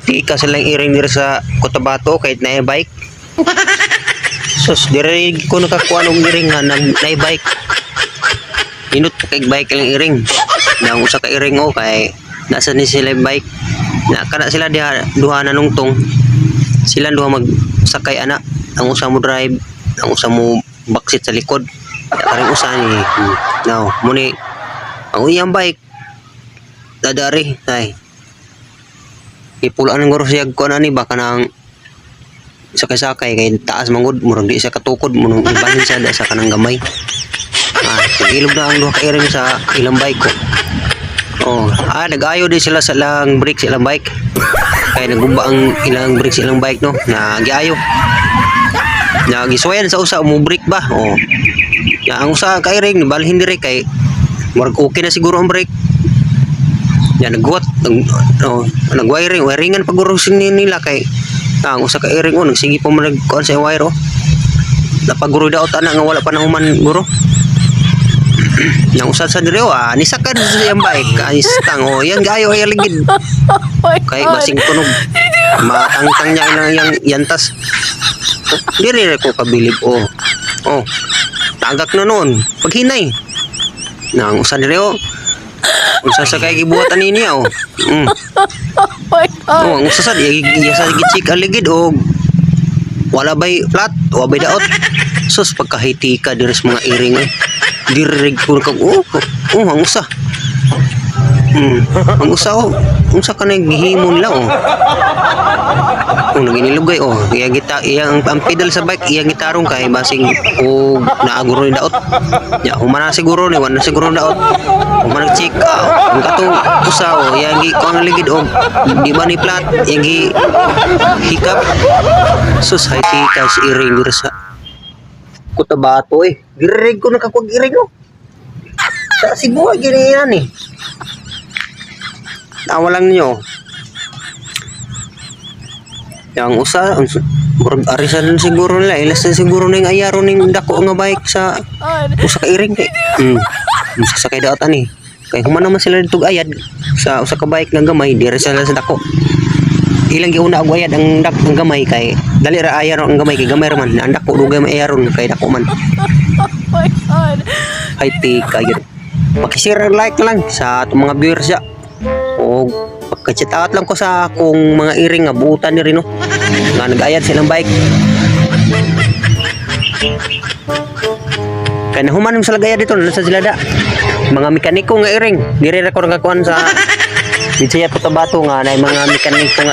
tika silang iring diri sa Cotabato kahit na bike. Sus, diri ko nakakuha ng iring nga na bike. Inut kay bike lang iring. Nang usa ka iring kay nasa ni sila bike. Na kana sila diha duha na nungtong. Sila duha magsakay ana. Ang usa mo drive, ang usa mo backseat sa likod. Karing usa ni. Now, muni ang iyang bike dadari ay ipulaan ng guro siya ko ani baka nang sakay-sakay kay taas mangud murag di siya katukod munong ibahin siya sa kanang gamay. Ilog na ang duha ka iring sa ilang bike ko. Nag-ayo din sila sa ilang brake sa ilang bike. Kaya nagumba ang ilang brake sa ilang bike no na giayo. Nagiswayan sa usa mo brake ba. Ya ang usa ka iring balhin dire kay murag okay na siguro ang brake. Ya nagguwat nagwiringan paguro nila kay ang usa ka iring nagsigi pa man nagkuan sa wire napaguro daot ana nga wala pa na human guro. Yang usad sa dire nisakad sa iyang bike anis tang yan gayo ay ligid kay basing tunog matangtang niya yang yantas dire ko kabilib tagak na noon paghinay nang usad dire usa sa kay gibuhatan niya ang usa sad iya sa gitsik aligid wala bay flat o bay daot sus pagkahiti ka dire sa mga iring dirig ko kag ang usa ang usa unsa ka naghihimon lang naginilugay iya ang pedal sa bike iya gitarong kay basing naaguro ni daot ya humana siguro ni wala siguro daot humana check ang katong usa iya gi ko ang ligid di ba ni flat iya gi hikap sus hay tika si iring diri sa Cotabato dirig ko nakakuag iring sa Cebu gini yan tawa lang nyo yang usa arisan siguro nila ilas na siguro na yung ayaro ng dako nga bike sa usa ka iring kay sa kay daot ani kay human naman sila dito ayad sa usa ka bike nga gamay dire sila sa dako ilang giuna og ayad ang gamay kay dali ra ayaro ang gamay kay gamay ra man ang dako dugay may ayaron kay dako man ay tika yun makishare like lang sa atong mga viewers ya pagka-chat out lang ko sa akong mga iring nga buutan ni rin nga nag-ayad silang bike kaya nahuman sa lagayad dito nasa sila da mga mekaniko nga iring dire ra ko nakakuan sa Dito sa Cotabato nga na mga mekaniko nga